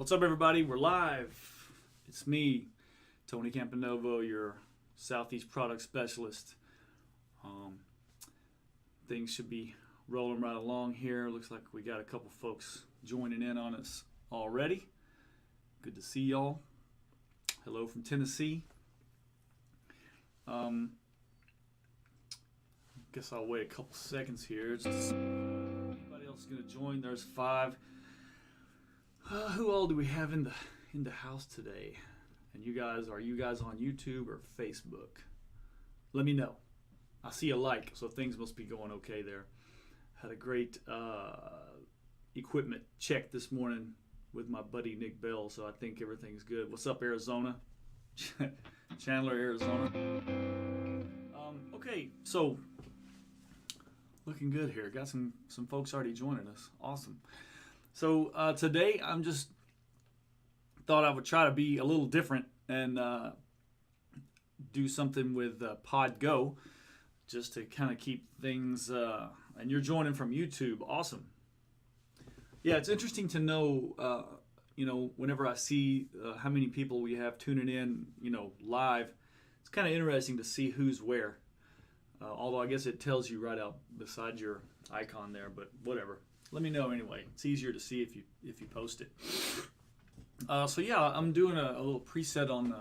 What's up, everybody? We're live. It's me, Tony Camponovo, your Southeast product specialist. Things should be rolling right along here. Looks like we got a couple folks joining in on us already. Good to see y'all. Hello from Tennessee. Guess I'll wait a couple seconds here. Anybody else is gonna join? There's 5. Who all do we have in the house today? And are you guys on YouTube or Facebook? Let me know. I see a like, so things must be going okay there. Had a great equipment check this morning with my buddy Nick Bell, so I think everything's good. What's up, Arizona? Chandler, Arizona. Okay, so looking good here. Got some folks already joining us. Awesome. So today I'm just thought I would try to be a little different and do something with PodGo just to kind of keep things. And you're joining from YouTube. Awesome. Yeah, it's interesting to know. Whenever I see how many people we have tuning in, live, it's kind of interesting to see who's where. Although I guess it tells you right out beside your icon there, but whatever. Let me know anyway. It's easier to see if you post it. So yeah, I'm doing a little preset on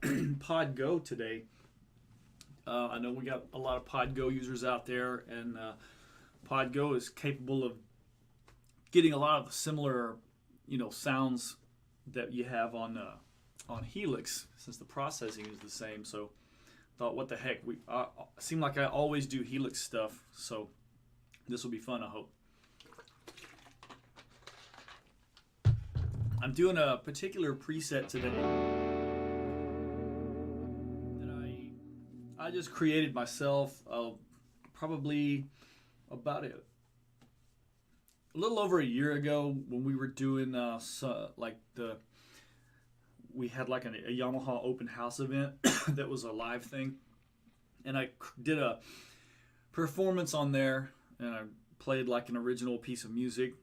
PodGo today. I know we got a lot of PodGo users out there, and PodGo is capable of getting a lot of the similar, sounds that you have on Helix, since the processing is the same. So thought, what the heck? Seem like I always do Helix stuff, so this will be fun, I hope. I'm doing a particular preset today that I just created myself probably about a little over a year ago when we were doing we had like a Yamaha open house event that was a live thing, and I did a performance on there, and I played like an original piece of music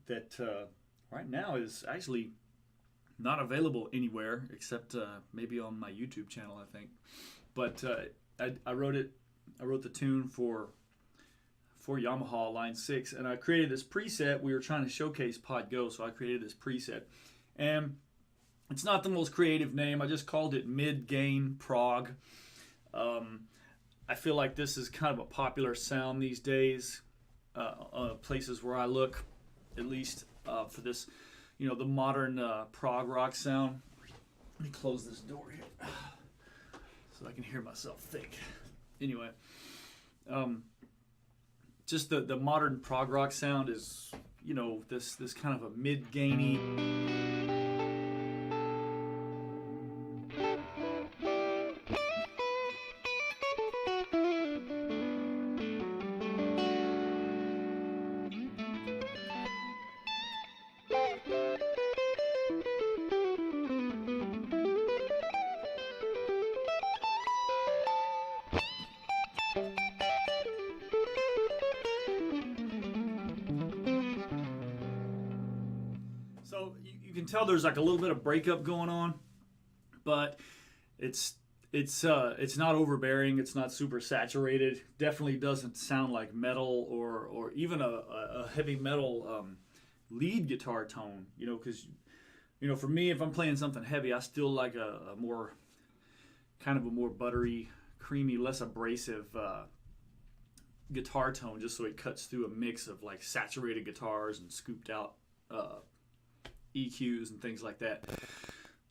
that right now is actually not available anywhere except maybe on my YouTube channel, I think. But I wrote the tune for Yamaha Line 6, and I created this preset. We were trying to showcase PodGo, so I created this preset. And it's not the most creative name. I just called it Mid-Gain Prog. I feel like this is kind of a popular sound these days, places where I look, at least for this, the modern prog rock sound. Let me close this door here so I can hear myself think. Anyway, just the modern prog rock sound is, this kind of a mid-gainy. So you can tell there's like a little bit of breakup going on, but it's not overbearing. It's not super saturated. Definitely doesn't sound like metal or even a heavy metal lead guitar tone. Because for me, if I'm playing something heavy, I still like a more buttery, creamy, less abrasive guitar tone, just so it cuts through a mix of like saturated guitars and scooped out EQs and things like that.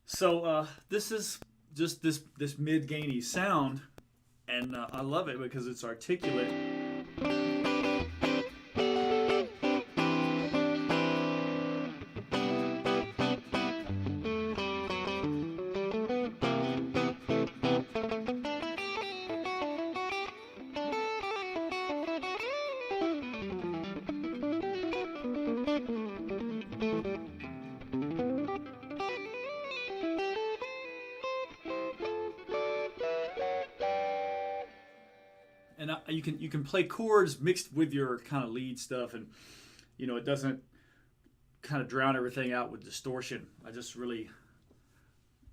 So this is just this mid-gainy sound, and I love it because it's articulate. And you can play chords mixed with your kind of lead stuff, and it doesn't kind of drown everything out with distortion. I just really,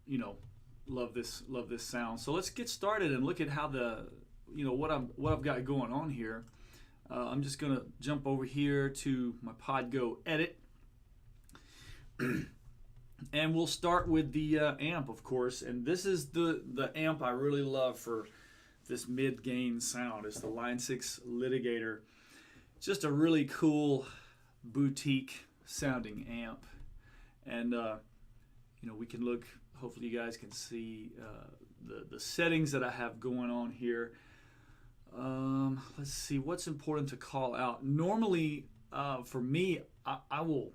you know, love this sound. So let's get started and look at how what I've got going on here. I'm just gonna jump over here to my Podgo edit, and we'll start with the amp, of course. And this is the amp I really love for this mid-gain sound. It's the Line 6 Litigator. Just a really cool boutique sounding amp, and we can look. Hopefully you guys can see the settings that I have going on here. Let's see what's important to call out. Normally, for me, I will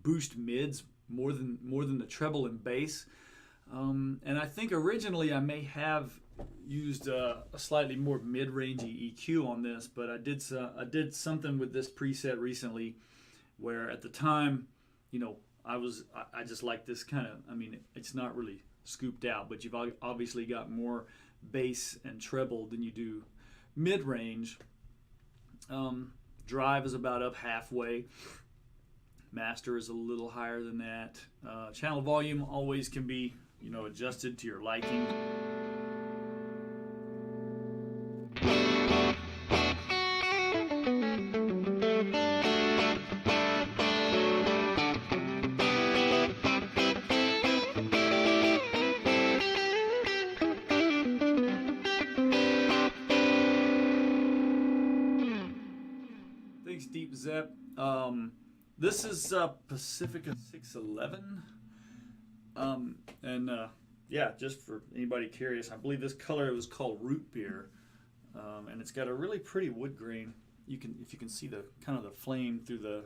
boost mids more than the treble and bass, and I think originally I may have used a slightly more mid-rangey EQ on this, but I did something with this preset recently, where at the time, I just like this kind of, it's not really scooped out, but you've obviously got more bass and treble than you do mid-range. Drive is about up halfway. Master is a little higher than that. Channel volume always can be, adjusted to your liking. Deep Zep. This is Pacifica 611, just for anybody curious, I believe this color was called Root Beer, and it's got a really pretty wood grain. If you can see the kind of the flame through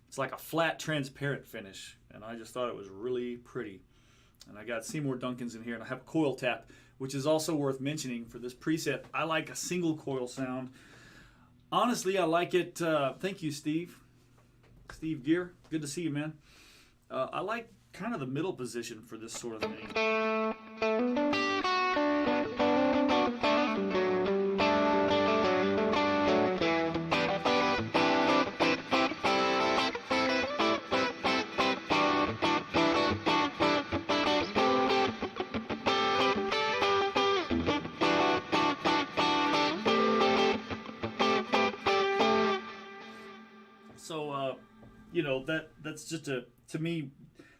it's like a flat transparent finish, and I just thought it was really pretty. And I got Seymour Duncans in here, and I have a coil tap, which is also worth mentioning for this preset. I like a single coil sound. Honestly, I like it. Thank you, Steve. Steve Gear. Good to see you, man. I like kind of the middle position for this sort of thing. So, that's just to me,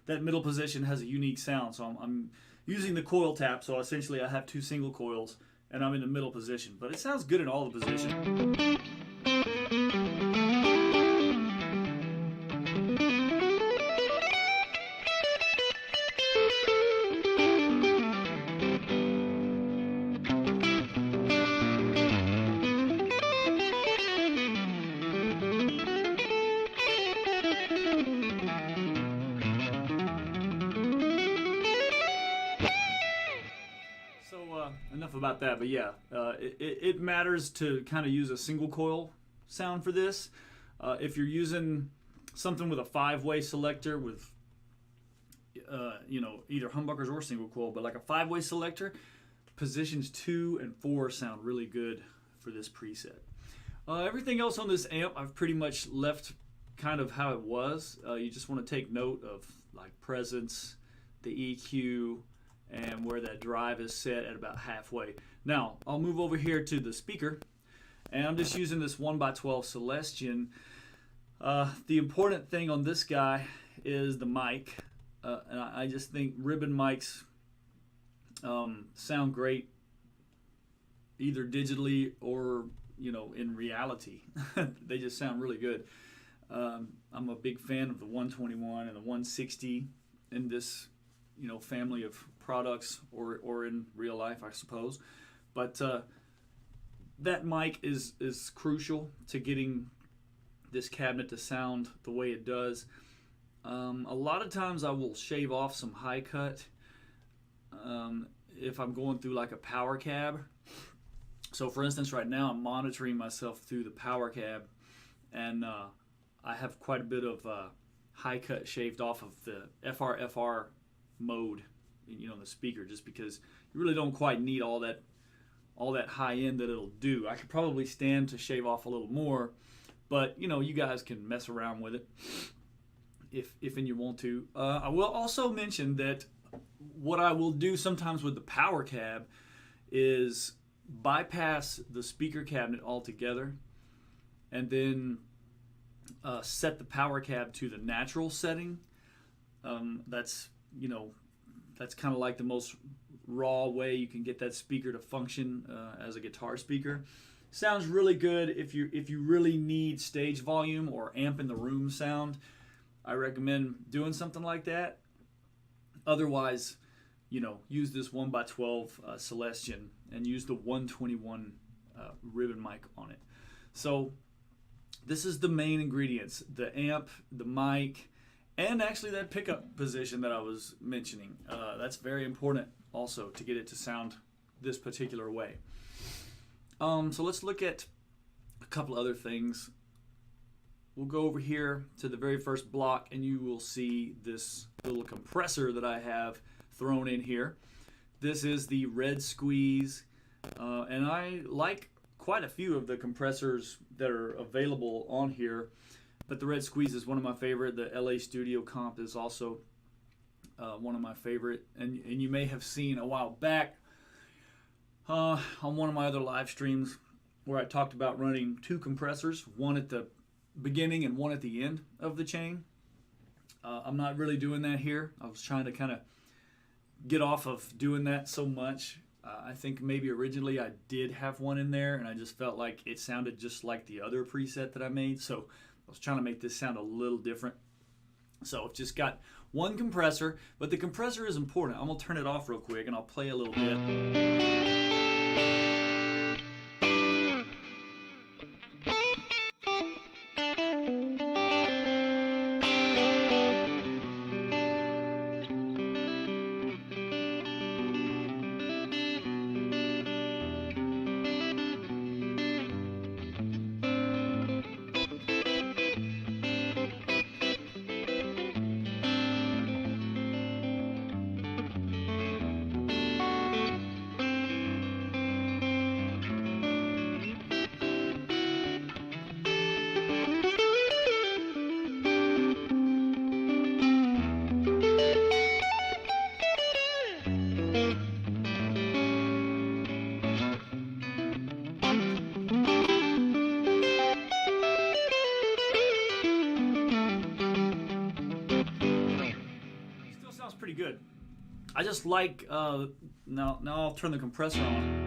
that middle position has a unique sound. So I'm using the coil tap. So essentially I have two single coils and I'm in the middle position, but it sounds good in all the positions. Enough about that, but yeah, it matters to kind of use a single coil sound for this. If you're using something with a 5-way selector with, either humbuckers or single coil, but like a 5-way selector, positions 2 and 4 sound really good for this preset. Everything else on this amp, I've pretty much left kind of how it was. You just want to take note of like presence, the EQ, and where that drive is set at about halfway. Now, I'll move over here to the speaker, and I'm just using this 1x12 Celestion. The important thing on this guy is the mic, and I just think ribbon mics sound great either digitally or in reality. They just sound really good. I'm a big fan of the 121 and the 160 in this family of products, or in real life, I suppose. But that mic is crucial to getting this cabinet to sound the way it does. A lot of times I will shave off some high cut if I'm going through like a Powercab. So for instance, right now I'm monitoring myself through the Powercab, and I have quite a bit of high cut shaved off of the FR mode, in the speaker, just because you really don't quite need all that high end that it'll do. I could probably stand to shave off a little more, but you guys can mess around with it. if and you want to. I will also mention that what I will do sometimes with the Powercab is bypass the speaker cabinet altogether, and then set the Powercab to the natural setting. That's that's kind of like the most raw way you can get that speaker to function as a guitar speaker. Sounds really good if you really need stage volume or amp in the room sound. I recommend doing something like that. Otherwise, use this 1x12 Celestion and use the 121 ribbon mic on it. So this is the main ingredients: the amp, the mic, and actually that pickup position that I was mentioning. That's very important also to get it to sound this particular way. So let's look at a couple other things. We'll go over here to the very first block, and you will see this little compressor that I have thrown in here. This is the Red Squeeze, and I like quite a few of the compressors that are available on here, but the Red Squeeze is one of my favorite. The LA Studio Comp is also one of my favorite, and you may have seen a while back on one of my other live streams where I talked about running two compressors, one at the beginning and one at the end of the chain. I'm not really doing that here. I was trying to kind of get off of doing that so much. I think maybe originally I did have one in there, and I just felt like it sounded just like the other preset that I made, so I was trying to make this sound a little different. So I've just got one compressor, but the compressor is important. I'm going to turn it off real quick and I'll play a little bit. Pretty good. I just like now I'll turn the compressor on.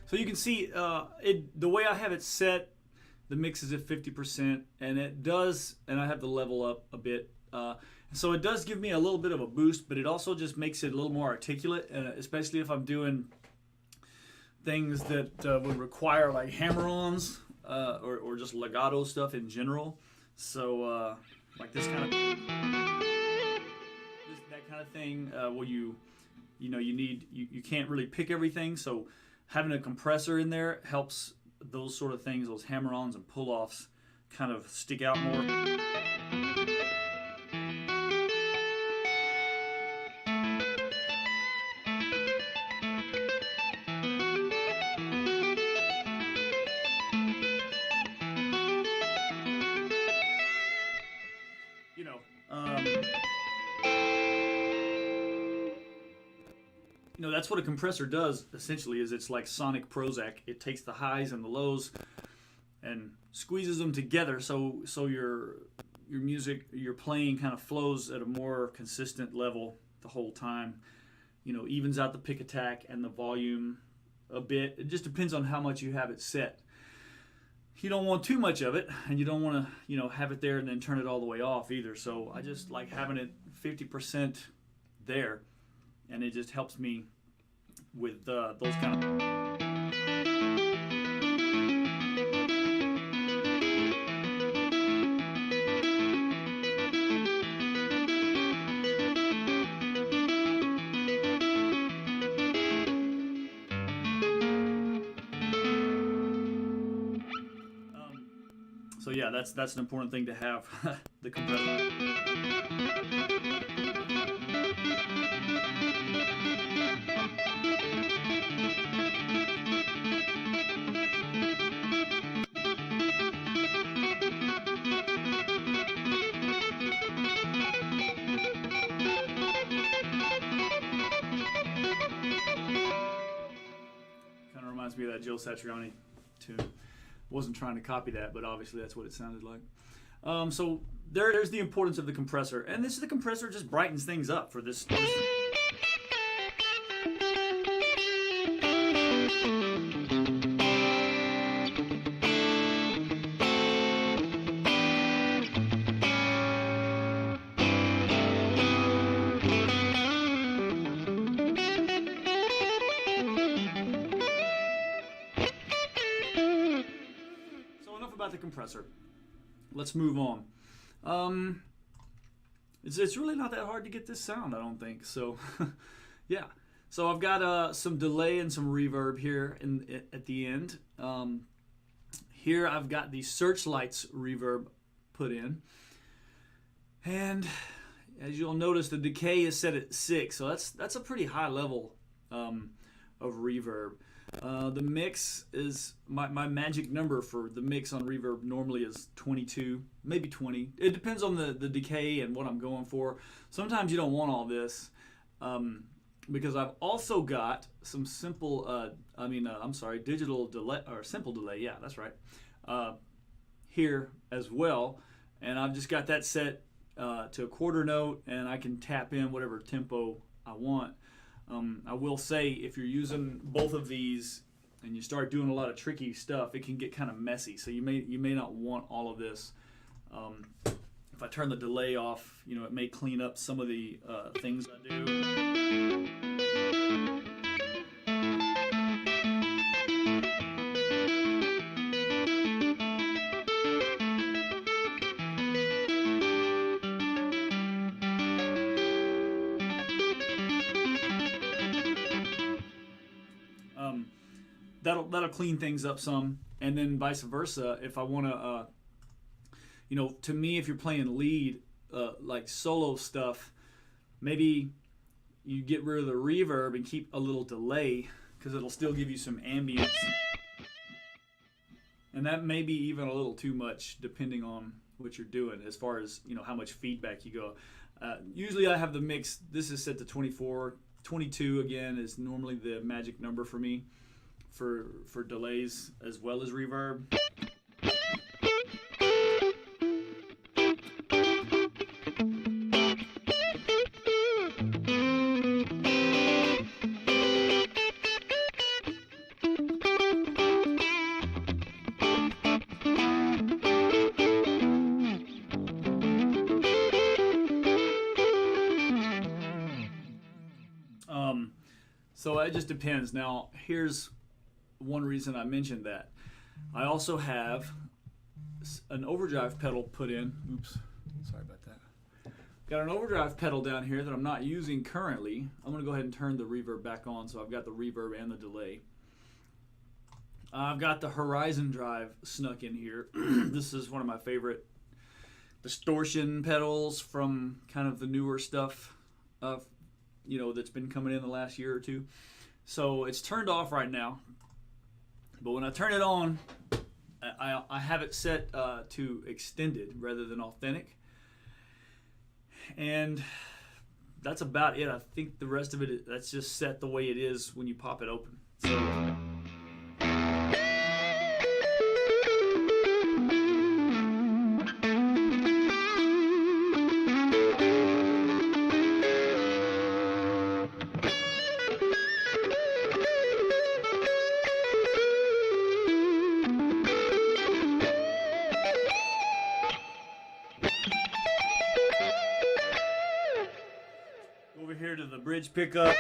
So you can see the way I have it set, the mix is at 50%, and it does, and I have the level up a bit. So it does give me a little bit of a boost, but it also just makes it a little more articulate, especially if I'm doing things that would require like hammer-ons or just legato stuff in general. So like this kind of that kind of thing where you can't really pick everything. So having a compressor in there helps those sort of things, those hammer-ons and pull-offs, kind of stick out more. That's what a compressor does, essentially, is it's like sonic Prozac. It takes the highs and the lows and squeezes them together so your music, your playing kind of flows at a more consistent level the whole time. You know, evens out the pick attack and the volume a bit. It just depends on how much you have it set. You don't want too much of it, and you don't want to, you know, have it there and then turn it all the way off either. So I just like having it 50% there, and it just helps me with those kind of. So yeah, that's an important thing to have, the compressor. Kind of reminds me of that Joe Satriani tune. Wasn't trying to copy that, but obviously that's what it sounded like. So there's the importance of the compressor, and the compressor just brightens things up for this. About the compressor. Let's move on. It's really not that hard to get this sound, I don't think. So, yeah. So I've got some delay and some reverb here at the end. Here I've got the Searchlights reverb put in, and as you'll notice, the decay is set at 6, so that's a pretty high level of reverb. The mix is my magic number for the mix on reverb normally is 22, maybe 20. It depends on the decay and what I'm going for. Sometimes you don't want all this, because I've also got some simple, digital delay, or simple delay. Yeah, that's right. Here as well, and I've just got that set to a quarter note, and I can tap in whatever tempo I want. I will say, if you're using both of these and you start doing a lot of tricky stuff, it can get kind of messy. So you may not want all of this. If I turn the delay off, you know, it may clean up some of the things I do. That'll clean things up some, and then vice versa. If I want to, you know, to me, if you're playing lead, like solo stuff, maybe you get rid of the reverb and keep a little delay, because it'll still give you some ambience. And that may be even a little too much, depending on what you're doing, as far as, you know, how much feedback you go. Usually I have the mix, this is set to 24. 22 again is normally the magic number for me for delays as well as reverb. So it just depends. Now, here's one reason I mentioned that. I also have an overdrive pedal put in. Oops, sorry about that. Got an overdrive pedal down here that I'm not using currently. I'm going to go ahead and turn the reverb back on, so I've got the reverb and the delay. I've got the Horizon drive snuck in here. This is one of my favorite distortion pedals from kind of the newer stuff, you know, that's been coming in the last year or two. So it's turned off right now, but when I turn it on, I have it set to extended rather than authentic, and that's about it. I think the rest of it, that's just set the way it is when you pop it open. So bridge pickup.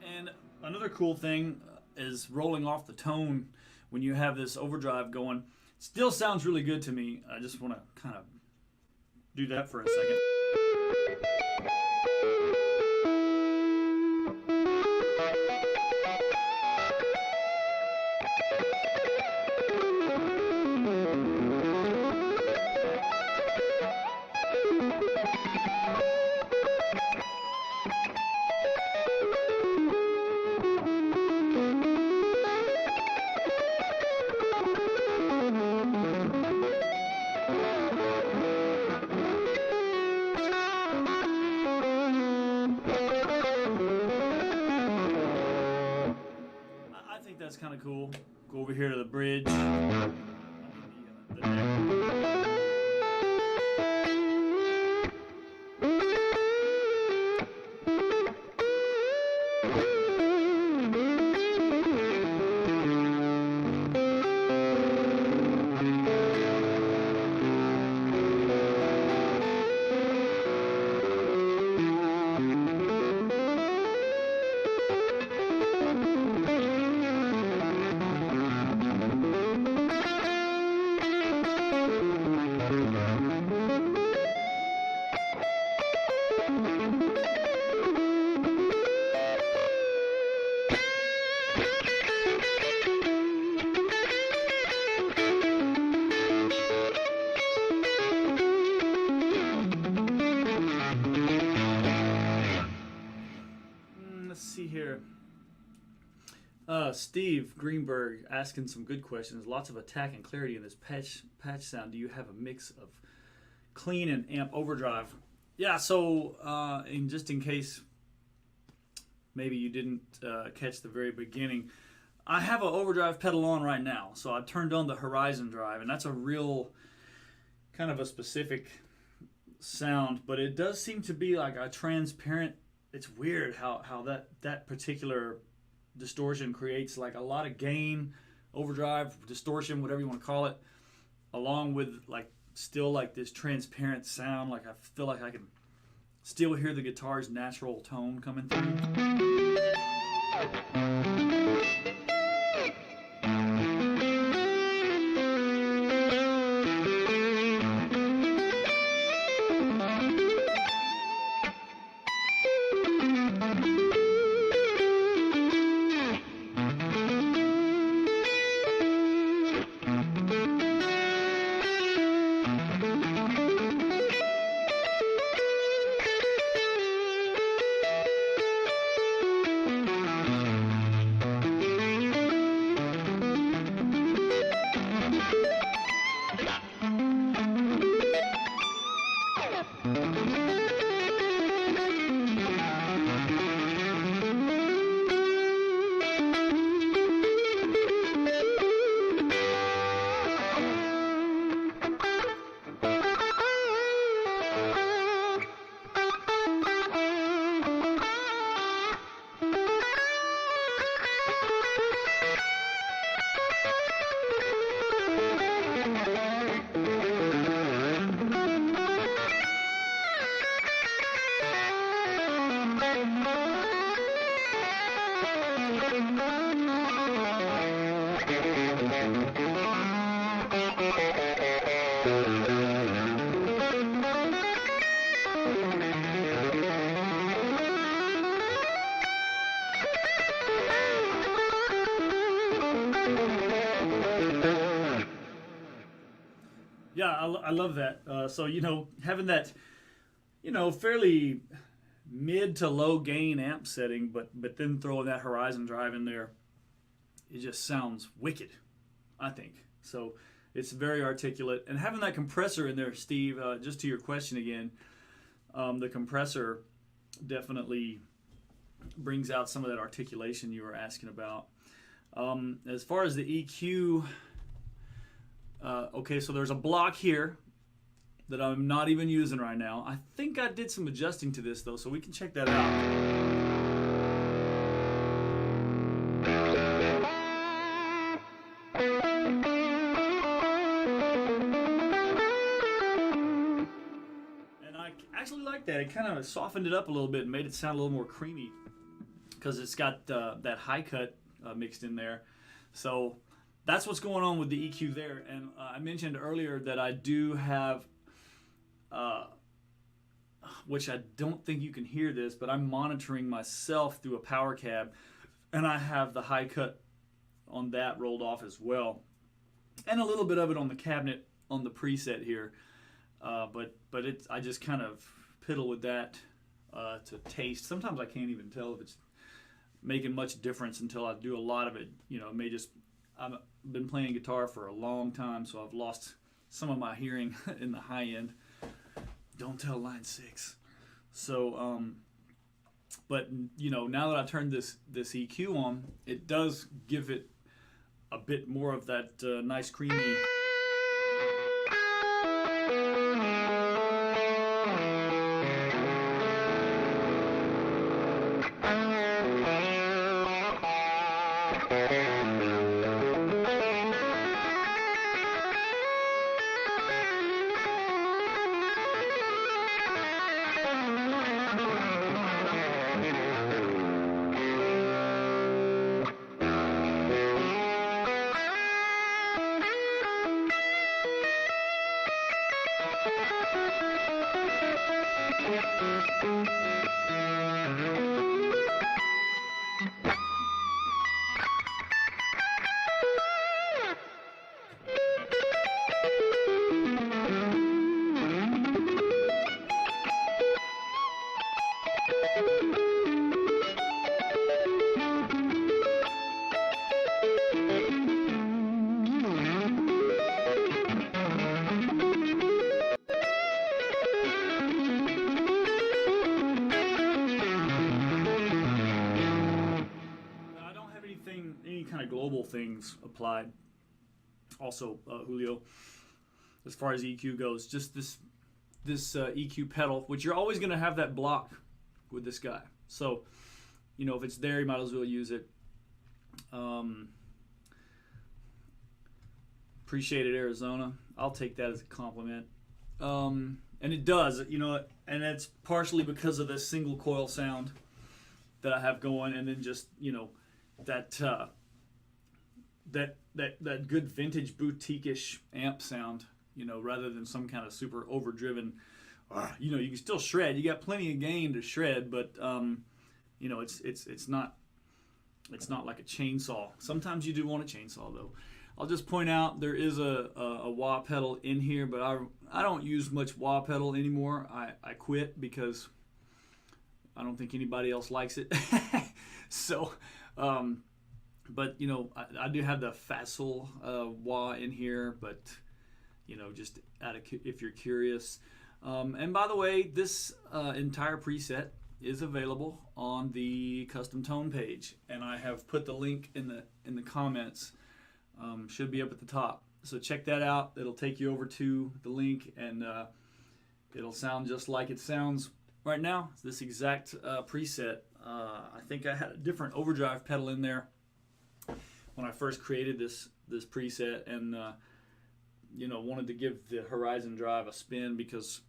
And another cool thing is rolling off the tone when you have this overdrive going. Still sounds really good to me. I just want to kind of do that for a second. I think that's kind of cool. Go over here to the bridge. The neck. Let's see here. Steve Greenberg asking some good questions. Lots of attack and clarity in this patch sound. Do you have a mix of clean and amp overdrive? Yeah, so just in case maybe you didn't catch the very beginning, I have an overdrive pedal on right now. So I turned on the Horizon drive, and that's a real kind of a specific sound, but it does seem to be like a transparent. It's weird how that particular distortion creates like a lot of gain, overdrive, distortion, whatever you want to call it, along with like still like this transparent sound. Like I feel like I can still hear the guitar's natural tone coming through. Yeah, I love that. So, having that, fairly mid to low gain amp setting, but then throwing that Horizon drive in there, it just sounds wicked, I think. So it's very articulate. And having that compressor in there, Steve, just to your question again, the compressor definitely brings out some of that articulation you were asking about. As far as the EQ, Okay, so there's a block here that I'm not even using right now. I think I did some adjusting to this though, so we can check that out. Actually like that. It kind of softened it up a little bit and made it sound a little more creamy because it's got that high cut mixed in there. So that's what's going on with the EQ there. And I mentioned earlier that I do have, which I don't think you can hear this, but I'm monitoring myself through a Powercab, and I have the high cut on that rolled off as well, and a little bit of it on the cabinet on the preset here. But it's, I just kind of piddle with that to taste. Sometimes I can't even tell if it's making much difference until I do a lot of it. You know, it may just, I've been playing guitar for a long time, so I've lost some of my hearing in the high end. Don't tell line 6. So, but you know, now that I turned this EQ on, it does give it a bit more of that nice creamy. Any kind of global things applied. Also, Julio, as far as EQ goes, just this EQ pedal, which you're always going to have that block with this guy. So, you know, if it's there, you might as well use it. Appreciate it, Arizona. I'll take that as a compliment. And it does, you know, and that's partially because of this single coil sound that I have going, and then just, you know, that good vintage boutique-ish amp sound, you know, rather than some kind of super overdriven. You know, you can still shred. You got plenty of gain to shred, but you know, it's not like a chainsaw. Sometimes you do want a chainsaw though. I'll just point out there is a wah pedal in here, but I don't use much wah pedal anymore. I quit because I don't think anybody else likes it. So, but you know, I do have the facile wah in here, but you know, just if you're curious. And by the way, this entire preset is available on the custom tone page, and I have put the link in the comments. Should be up at the top. So check that out. It'll take you over to the link, and it'll sound just like it sounds right now. It's this exact preset. I think I had a different overdrive pedal in there when I first created this preset, and you know, wanted to give the Horizon Drive a spin because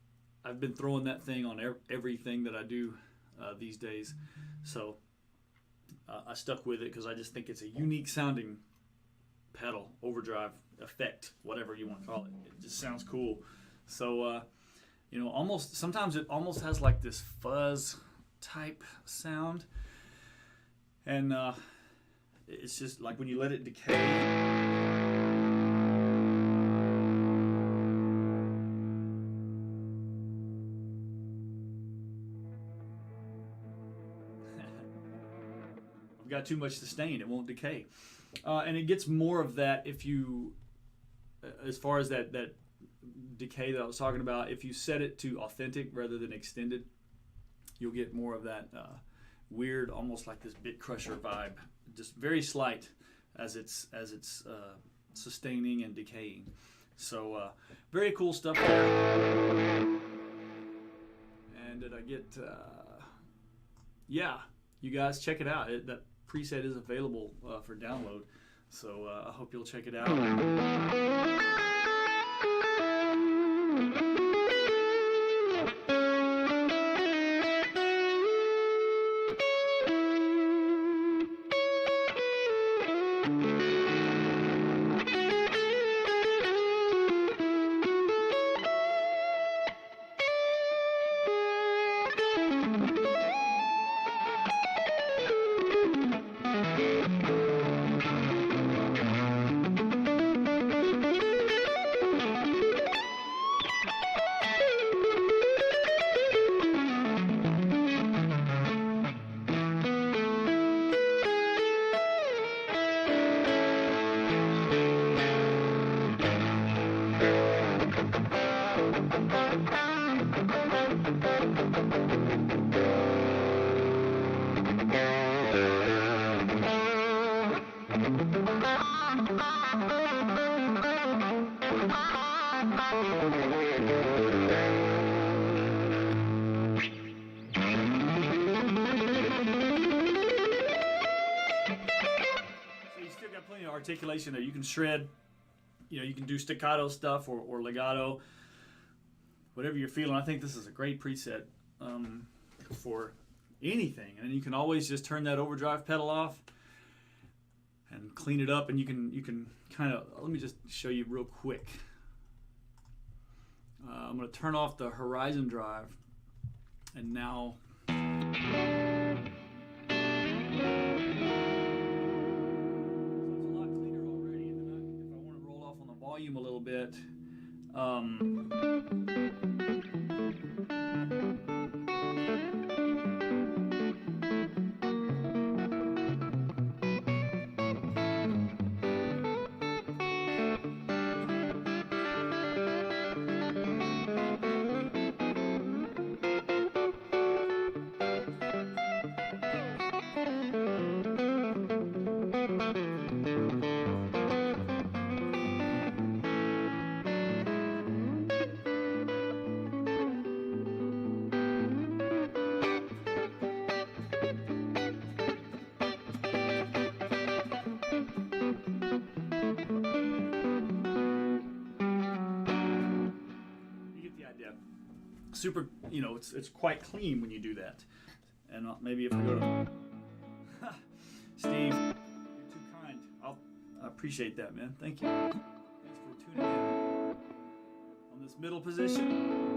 I've been throwing that thing on everything that I do these days. So I stuck with it because I just think it's a unique sounding pedal, overdrive effect, whatever you want to call it. It just sounds cool. So you know, sometimes it almost has like this fuzz type sound, and it's just like when you let it decay. I've got too much sustain, it won't decay. And it gets more of that if you, as far as that decay that I was talking about, if you set it to authentic rather than extended, you'll get more of that weird, almost like this bit crusher vibe, just very slight as it's sustaining and decaying. So very cool stuff there. And did I get? Yeah, you guys check it out. That preset is available for download. So I hope you'll check it out. Articulation there. You can shred, you can do staccato stuff or legato, whatever you're feeling. I think this is a great preset for anything, and you can always just turn that overdrive pedal off and clean it up, and you can kind of, let me just show you real quick. I'm going to turn off the horizon drive, and now volume a little bit. Super, it's quite clean when you do that. And maybe if I go to Steve, you're too kind. I appreciate that, man. Thank you. Thanks for tuning in on this middle position.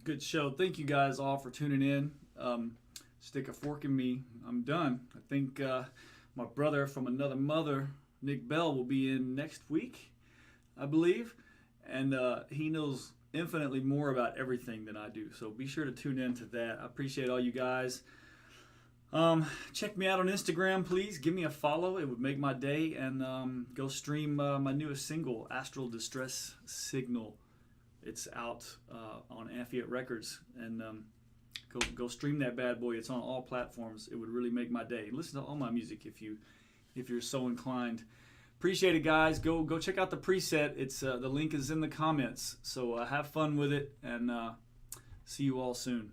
Good show. Thank you guys all for tuning in. Stick a fork in me. I'm done. I think my brother from another mother, Nick Bell, will be in next week, I believe. And he knows infinitely more about everything than I do. So be sure to tune in to that. I appreciate all you guys. Check me out on Instagram, please. Give me a follow. It would make my day. And go stream my newest single, Astral Distress Signal. It's out on Affiat Records. And go stream that bad boy. It's on all platforms. It would really make my day. Listen to all my music if you're so inclined. Appreciate it, guys. Go check out the preset. It's the link is in the comments. So have fun with it, and see you all soon.